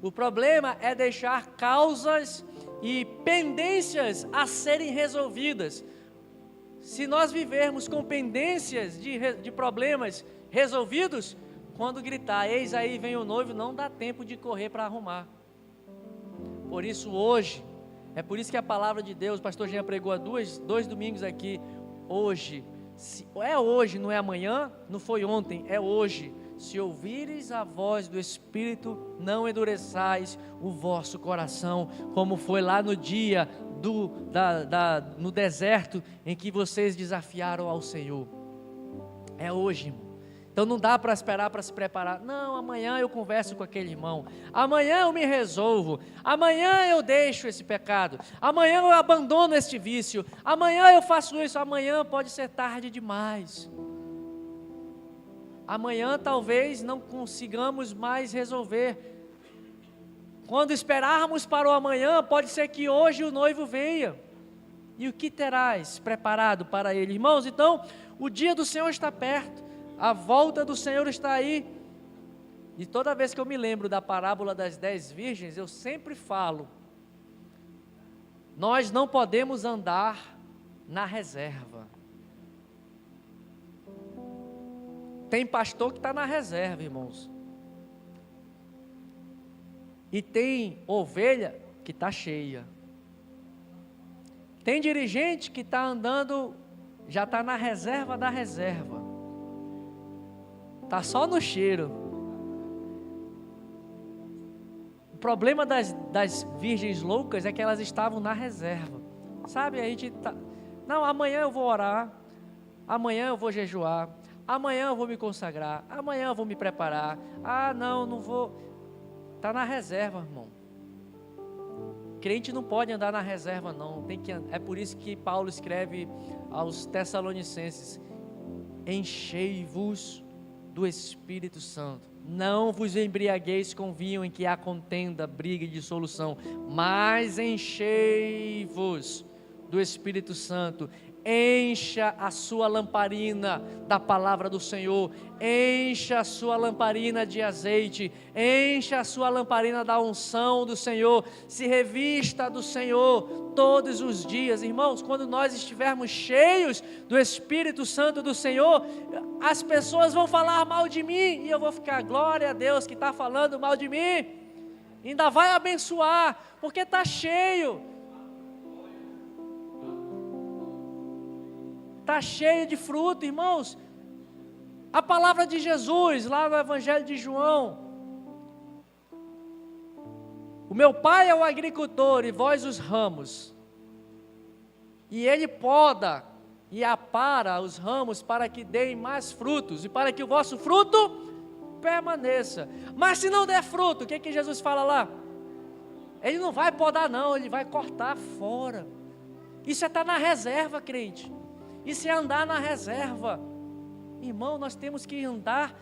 O problema é deixar causas e pendências a serem resolvidas. Se nós vivermos com pendências de problemas resolvidos, quando gritar, eis aí vem o noivo, não dá tempo de correr para arrumar. Por isso hoje, é por isso que a palavra de Deus, o pastor Jean pregou há dois domingos aqui, hoje, é hoje, não é amanhã, não foi ontem, é hoje. Se ouvires a voz do Espírito, não endureçais o vosso coração, como foi lá no dia no deserto, em que vocês desafiaram ao Senhor. É hoje, irmão. Então não dá para esperar para se preparar. Não, amanhã eu converso com aquele irmão. Amanhã eu me resolvo. Amanhã eu deixo esse pecado. Amanhã eu abandono este vício. Amanhã eu faço isso. Amanhã pode ser tarde demais. Amanhã talvez não consigamos mais resolver. Quando esperarmos para o amanhã, pode ser que hoje o noivo venha. E o que terás preparado para ele? Irmãos, então, o dia do Senhor está perto. A volta do Senhor está aí. E toda vez que eu me lembro da parábola das 10 virgens, eu sempre falo, nós não podemos andar na reserva. Tem pastor que está na reserva, irmãos. E tem ovelha que está cheia. Tem dirigente que está andando, já está na reserva da reserva. Está só no cheiro. O problema das virgens loucas é que elas estavam na reserva. Sabe, a gente tá, não, amanhã eu vou orar, amanhã eu vou jejuar, amanhã eu vou me consagrar, amanhã eu vou me preparar. Não vou. Está na reserva, irmão. Crente não pode andar na reserva, não. É por isso que Paulo escreve aos Tessalonicenses: enchei-vos do Espírito Santo. Não vos embriagueis com vinho em que há contenda, briga e dissolução, mas enchei-vos do Espírito Santo. Encha a sua lamparina da palavra do Senhor, encha a sua lamparina de azeite, encha a sua lamparina da unção do Senhor, se revista do Senhor todos os dias. Irmãos, quando nós estivermos cheios do Espírito Santo do Senhor, as pessoas vão falar mal de mim, e eu vou ficar, glória a Deus que está falando mal de mim, ainda vai abençoar, porque está cheio. Está cheio de fruto, irmãos. A palavra de Jesus, lá no Evangelho de João: o meu Pai é o agricultor e vós os ramos, e Ele poda e apara os ramos para que deem mais frutos, e para que o vosso fruto permaneça. Mas se não der fruto, o que Jesus fala lá? Ele não vai podar não, Ele vai cortar fora. Isso é estar na reserva, crente. Isso é andar na reserva. Irmão, nós temos que andar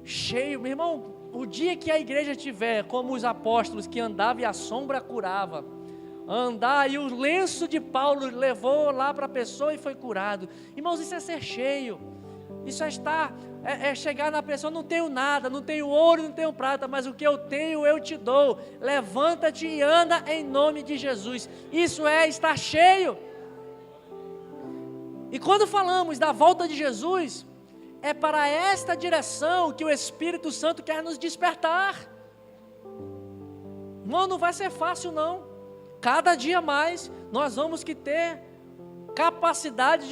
cheio. Meu irmão, o dia que a igreja tiver como os apóstolos, que andava e a sombra curava, andar e o lenço de Paulo levou lá para a pessoa e foi curado. Irmãos, isso é ser cheio. Isso é estar, é chegar na pessoa: não tenho nada, não tenho ouro, não tenho prata, mas o que eu tenho eu te dou. Levanta-te e anda em nome de Jesus. Isso é estar cheio. E quando falamos da volta de Jesus, é para esta direção que o Espírito Santo quer nos despertar. Irmão, não vai ser fácil não. Cada dia mais nós vamos que ter capacidade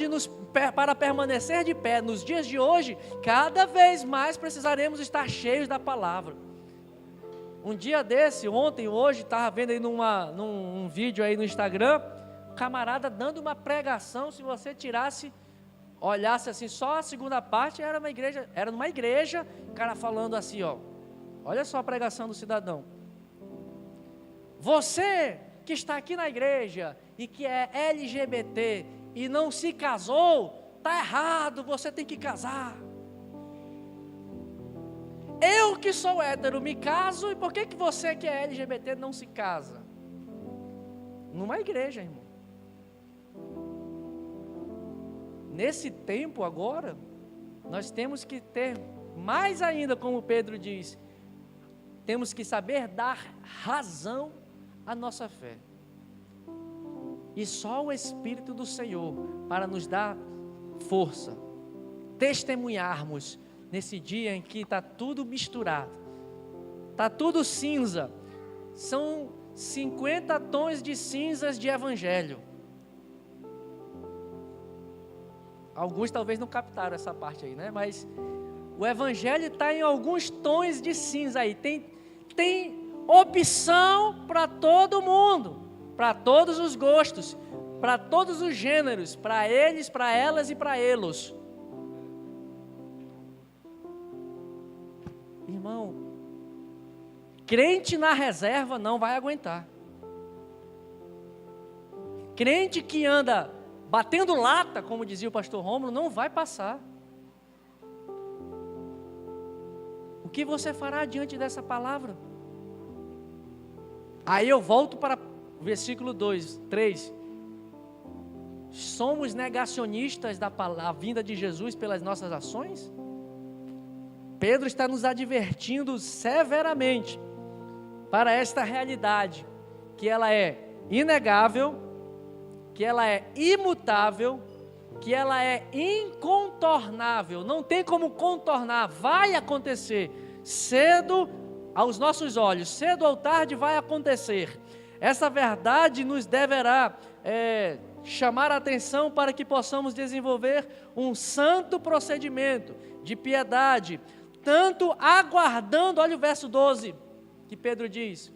para permanecer de pé. Nos dias de hoje, cada vez mais precisaremos estar cheios da palavra. Um dia desse, ontem, hoje, estava vendo aí num vídeo aí no Instagram, camarada dando uma pregação. Se você olhasse assim, só a segunda parte, era numa igreja, o cara falando assim, olha só a pregação do cidadão: você que está aqui na igreja e que é LGBT e não se casou, está errado, você tem que casar. Eu que sou hétero me caso, e por que você que é LGBT não se casa? Numa igreja, irmão. Nesse tempo agora, nós temos que ter mais ainda, como Pedro diz, temos que saber dar razão à nossa fé. E só o Espírito do Senhor para nos dar força, testemunharmos nesse dia em que está tudo misturado, está tudo cinza, são 50 tons de cinzas de evangelho. Alguns talvez não captaram essa parte aí, né? Mas o evangelho está em alguns tons de cinza aí, tem opção para todo mundo, para todos os gostos, para todos os gêneros, para eles, para elas e para eles. Irmão, crente na reserva não vai aguentar. Crente que anda batendo lata, como dizia o pastor Rômulo, não vai passar. O que você fará diante dessa palavra? Aí eu volto para o versículo 2, 3. Somos negacionistas da vinda de Jesus pelas nossas ações? Pedro está nos advertindo severamente para esta realidade, que ela é inegável, que ela é imutável, que ela é incontornável, não tem como contornar, vai acontecer, cedo aos nossos olhos, cedo ou tarde vai acontecer. Essa verdade nos deverá chamar a atenção para que possamos desenvolver um santo procedimento de piedade, tanto aguardando, olha o verso 12, que Pedro diz,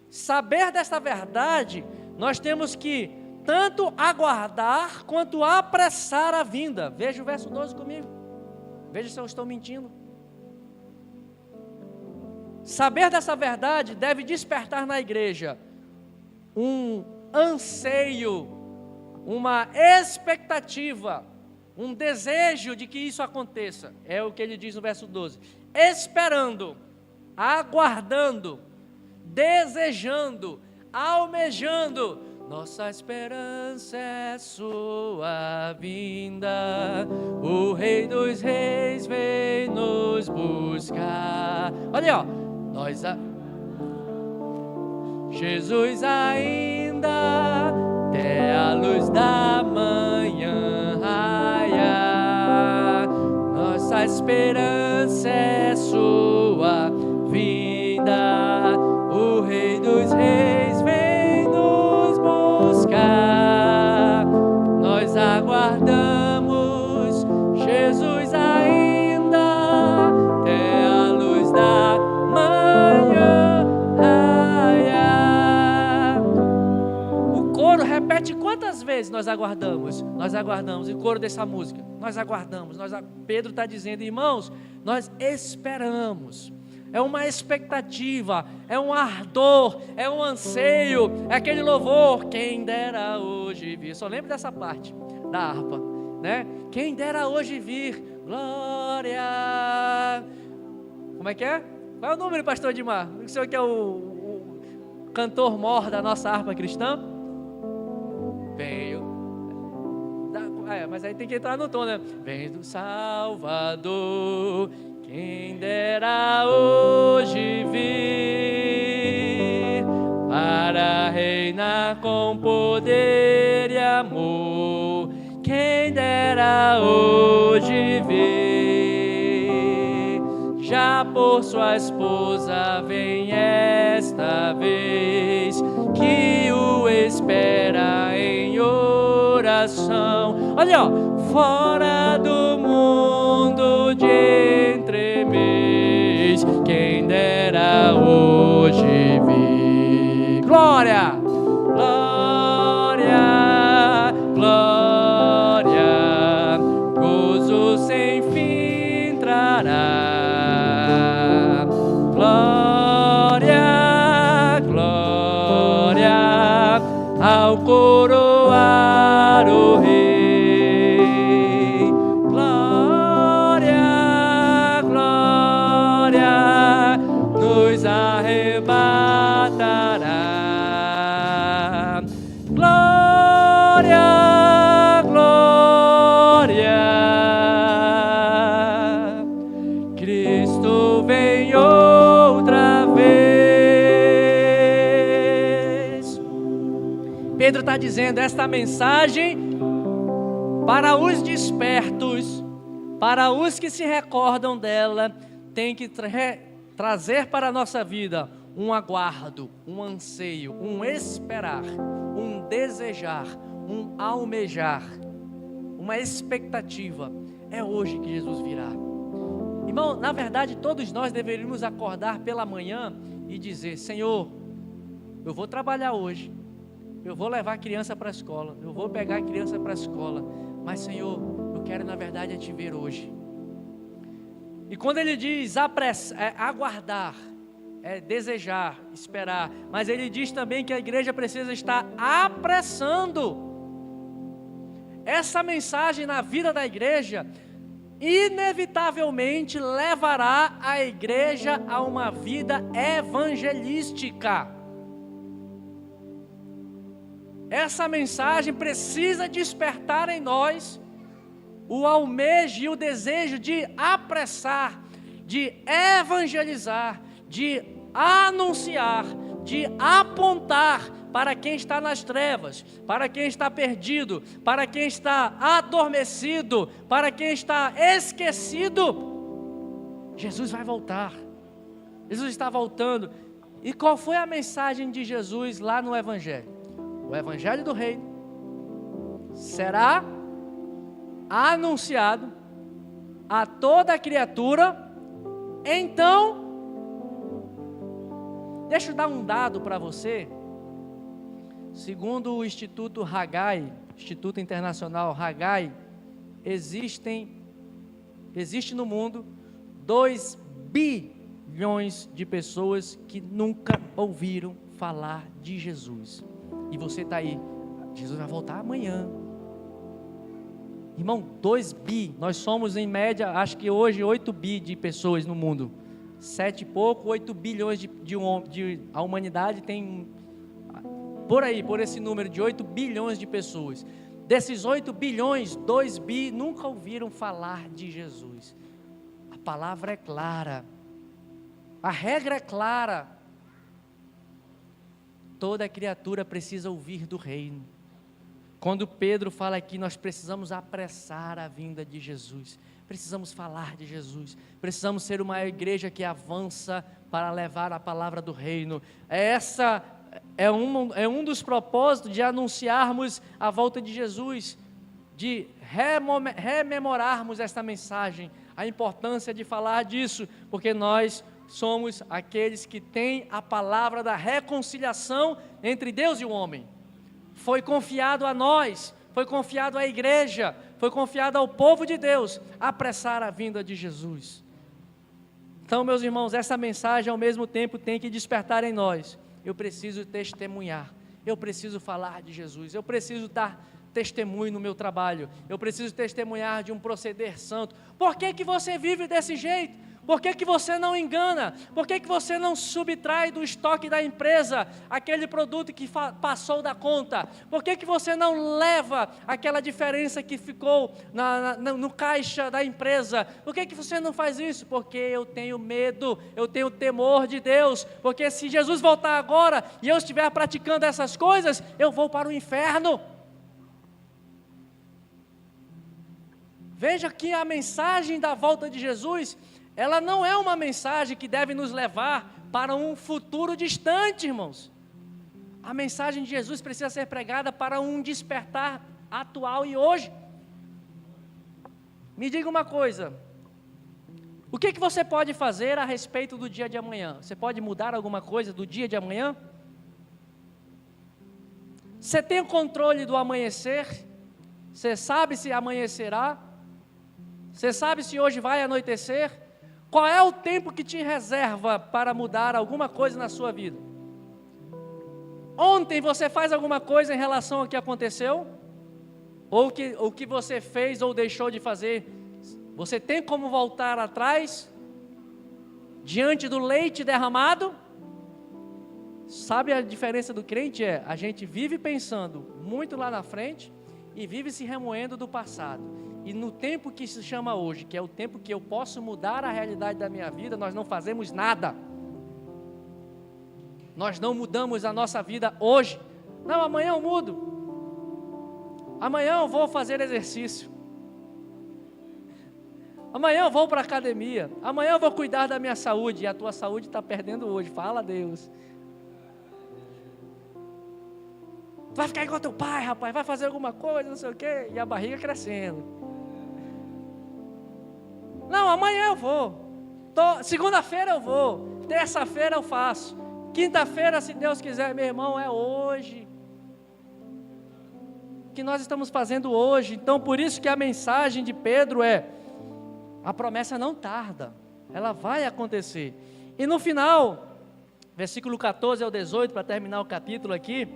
saber desta verdade, nós temos que tanto aguardar, quanto apressar a vinda. Veja o verso 12 comigo, veja se eu estou mentindo. Saber dessa verdade deve despertar na igreja um anseio, uma expectativa, um desejo de que isso aconteça. É o que ele diz no verso 12. Esperando, aguardando, desejando, almejando. Nossa esperança é sua vinda. O Rei dos Reis vem nos buscar. Olha aí, ó. Jesus ainda até a luz da manhã raiar. Nossa esperança é sua vinda. O Rei dos Reis vem nos buscar. Nós aguardamos Jesus ainda até a luz da manhã raiar. O coro repete quantas vezes nós aguardamos? Nós aguardamos, o coro dessa música, nós aguardamos. Pedro está dizendo, irmãos, nós esperamos. É uma expectativa, é um ardor, é um anseio, é aquele louvor. Quem dera hoje vir. Só lembro dessa parte da harpa, né? Quem dera hoje vir, glória. Como é que é? Qual é o número, pastor Edmar? O senhor que é o cantor mor da nossa harpa cristã? Veio. Mas aí tem que entrar no tom, né? Vem do Salvador. Quem dera hoje vir para reinar com poder e amor. Quem dera hoje vir, já por sua esposa vem esta vez, que o espera em oração. Olha, ó, fora do mundo de entremês, quem dera hoje vir. Glória, glória, glória, gozo sem fim trará. Glória, glória, arrebatará. Glória, glória, Cristo vem outra vez. Pedro está dizendo esta mensagem para os despertos, para os que se recordam dela, tem que trazer para a nossa vida um aguardo, um anseio, um esperar, um desejar, um almejar, uma expectativa. É hoje que Jesus virá. Irmão, na verdade todos nós deveríamos acordar pela manhã e dizer: Senhor, eu vou trabalhar hoje, eu vou levar a criança para a escola, eu vou pegar a criança para a escola, mas Senhor, eu quero na verdade é te ver hoje. E quando ele diz aguardar, é desejar, esperar, mas ele diz também que a igreja precisa estar apressando. Essa mensagem na vida da igreja inevitavelmente levará a igreja a uma vida evangelística. Essa mensagem precisa despertar em nós o almejo e o desejo de apressar, de evangelizar, de anunciar, de apontar para quem está nas trevas, para quem está perdido, para quem está adormecido, para quem está esquecido. Jesus vai voltar. Jesus está voltando. E qual foi a mensagem de Jesus lá no Evangelho? O Evangelho do Reino será anunciado a toda a criatura. Então, deixa eu dar um dado para você. Segundo o Instituto Haggai, Instituto Internacional Haggai, existe no mundo 2 bilhões de pessoas que nunca ouviram falar de Jesus. E você está aí, Jesus vai voltar amanhã. Irmão, 2 bi, nós somos em média, acho que hoje 8 bi de pessoas no mundo. 7 e pouco, 8 bilhões a humanidade tem, por aí, por esse número de 8 bilhões de pessoas. Desses 8 bilhões, 2 bi nunca ouviram falar de Jesus. A palavra é clara, a regra é clara. Toda criatura precisa ouvir do reino. Quando Pedro fala aqui, nós precisamos apressar a vinda de Jesus, precisamos falar de Jesus, precisamos ser uma igreja que avança para levar a palavra do reino. Essa é um dos propósitos de anunciarmos a volta de Jesus, de rememorarmos esta mensagem, a importância de falar disso, porque nós somos aqueles que têm a palavra da reconciliação entre Deus e o homem. Foi confiado a nós, foi confiado à igreja, foi confiado ao povo de Deus, apressar a vinda de Jesus. Então, meus irmãos, essa mensagem ao mesmo tempo tem que despertar em nós. Eu preciso testemunhar, eu preciso falar de Jesus, eu preciso dar testemunho no meu trabalho, eu preciso testemunhar de um proceder santo. Por que você vive desse jeito? Por que você não engana? Por que você não subtrai do estoque da empresa aquele produto que passou da conta? Por que você não leva aquela diferença que ficou no caixa da empresa? Por que você não faz isso? Porque eu tenho medo, eu tenho temor de Deus. Porque se Jesus voltar agora e eu estiver praticando essas coisas, eu vou para o inferno. Veja que a mensagem da volta de Jesus, ela não é uma mensagem que deve nos levar para um futuro distante, irmãos. A mensagem de Jesus precisa ser pregada para um despertar atual e hoje. Me diga uma coisa, o que você pode fazer a respeito do dia de amanhã? Você pode mudar alguma coisa do dia de amanhã? Você tem o controle do amanhecer? Você sabe se amanhecerá? Você sabe se hoje vai anoitecer? Qual é o tempo que te reserva para mudar alguma coisa na sua vida? Ontem você faz alguma coisa em relação ao que aconteceu? Ou o que você fez ou deixou de fazer? Você tem como voltar atrás? Diante do leite derramado? sabe a diferença do crente? A gente vive pensando muito lá na frente e vive se remoendo do passado. E no tempo que se chama hoje, que é o tempo que eu posso mudar a realidade da minha vida, nós não fazemos nada. Nós não mudamos a nossa vida hoje. Não, amanhã eu mudo. Amanhã eu vou fazer exercício. Amanhã eu vou para a academia. Amanhã eu vou cuidar da minha saúde. E a tua saúde está perdendo hoje. Fala a Deus. Tu vai ficar igual teu pai, rapaz. Vai fazer alguma coisa, não sei o quê. E a barriga crescendo. Não, amanhã eu vou. Segunda-feira eu vou. Terça-feira eu faço. Quinta-feira, se Deus quiser, meu irmão, é hoje. O que nós estamos fazendo hoje. Então, por isso que a mensagem de Pedro é: a promessa não tarda, ela vai acontecer. E no final, versículo 14 ao 18, para terminar o capítulo aqui,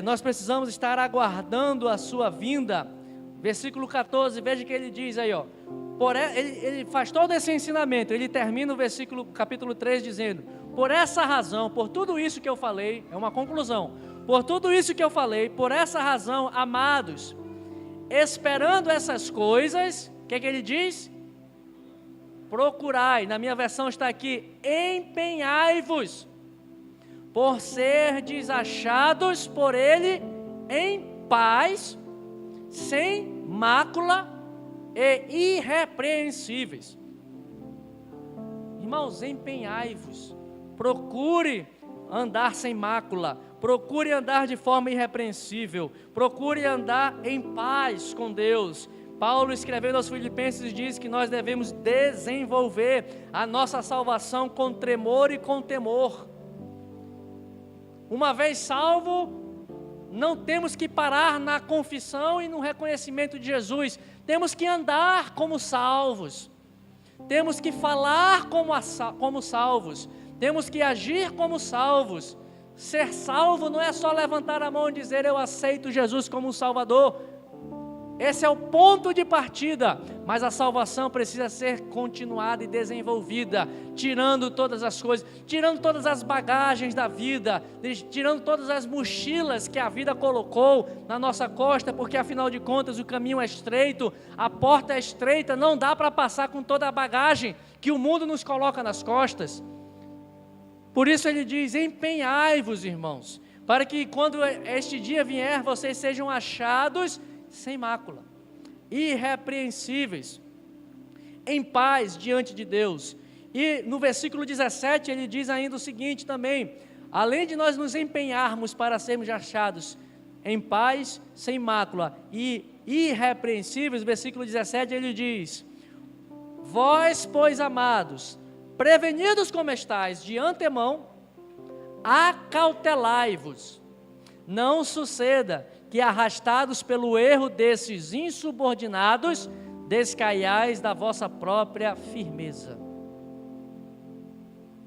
nós precisamos estar aguardando a sua vinda. Versículo 14, veja que ele diz aí, ó. Ele faz todo esse ensinamento, ele termina o capítulo 3 dizendo: por essa razão, por tudo isso que eu falei, é uma conclusão, por tudo isso que eu falei, por essa razão, amados, esperando essas coisas, o que ele diz? Procurai, na minha versão está aqui, empenhai-vos, por serdes achados por ele em paz, sem mácula e irrepreensíveis. Irmãos, empenhai-vos, procure andar sem mácula, procure andar de forma irrepreensível, procure andar em paz com Deus. Paulo, escrevendo aos Filipenses, diz que nós devemos desenvolver a nossa salvação com tremor e com temor. Uma vez salvo, não temos que parar na confissão e no reconhecimento de Jesus. Temos que andar como salvos. Temos que falar como salvos. Temos que agir como salvos. Ser salvo não é só levantar a mão e dizer: eu aceito Jesus como Salvador. Esse é o ponto de partida, mas a salvação precisa ser continuada e desenvolvida, tirando todas as coisas, tirando todas as bagagens da vida, tirando todas as mochilas que a vida colocou na nossa costa, porque afinal de contas o caminho é estreito, a porta é estreita, não dá para passar com toda a bagagem que o mundo nos coloca nas costas. Por isso ele diz: empenhai-vos, irmãos, para que quando este dia vier, vocês sejam achados sem mácula, irrepreensíveis, em paz diante de Deus. E no versículo 17 ele diz ainda o seguinte também: além de nós nos empenharmos para sermos achados em paz, sem mácula e irrepreensíveis, versículo 17 ele diz: vós, pois, amados, prevenidos como estáis de antemão, acautelai-vos, não suceda que, arrastados pelo erro desses insubordinados, descaiais da vossa própria firmeza.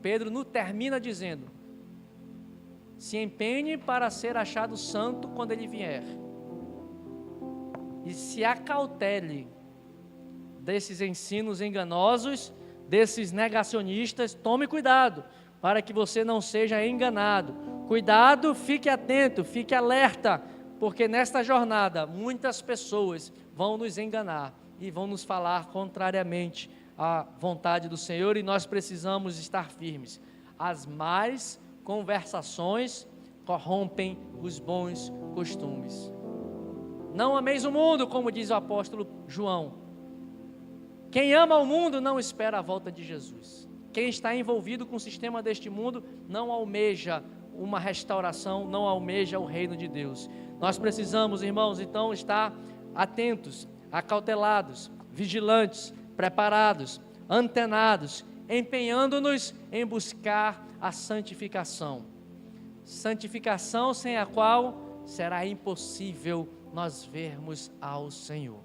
Pedro não termina dizendo: se empenhe para ser achado santo quando ele vier, e se acautele desses ensinos enganosos, desses negacionistas. Tome cuidado para que você não seja enganado. Cuidado, fique atento, fique alerta, porque nesta jornada muitas pessoas vão nos enganar e vão nos falar contrariamente à vontade do Senhor, e nós precisamos estar firmes. As más conversações corrompem os bons costumes. Não ameis o mundo, como diz o apóstolo João. Quem ama o mundo não espera a volta de Jesus. Quem está envolvido com o sistema deste mundo não almeja uma restauração, não almeja o reino de Deus. Nós precisamos, irmãos, então estar atentos, acautelados, vigilantes, preparados, antenados, empenhando-nos em buscar a santificação. Santificação sem a qual será impossível nós vermos ao Senhor.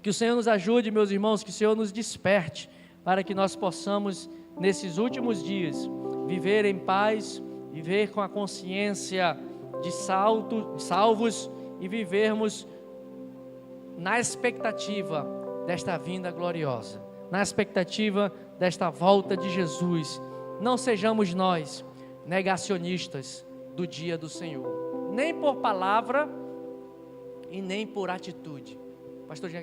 Que o Senhor nos ajude, meus irmãos, que o Senhor nos desperte, para que nós possamos, nesses últimos dias, viver em paz, viver com a consciência de salvos e vivermos na expectativa desta vinda gloriosa, na expectativa desta volta de Jesus. Não sejamos nós negacionistas do dia do Senhor, nem por palavra e nem por atitude. Pastor Jean,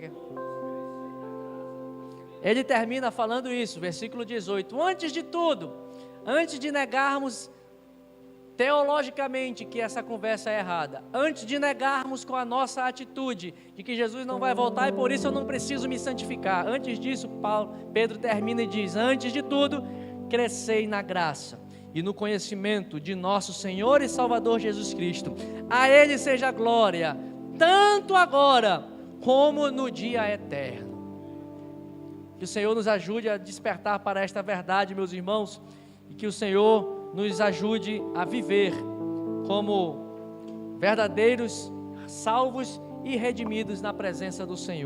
ele termina falando isso, versículo 18: antes de tudo, antes de negarmos teologicamente que essa conversa é errada, antes de negarmos com a nossa atitude de que Jesus não vai voltar e por isso eu não preciso me santificar, antes disso, Pedro termina e diz: antes de tudo, crescei na graça e no conhecimento de nosso Senhor e Salvador Jesus Cristo. A Ele seja a glória, tanto agora como no dia eterno. Que o Senhor nos ajude a despertar para esta verdade, meus irmãos, e que o Senhor nos ajude a viver como verdadeiros salvos e redimidos na presença do Senhor.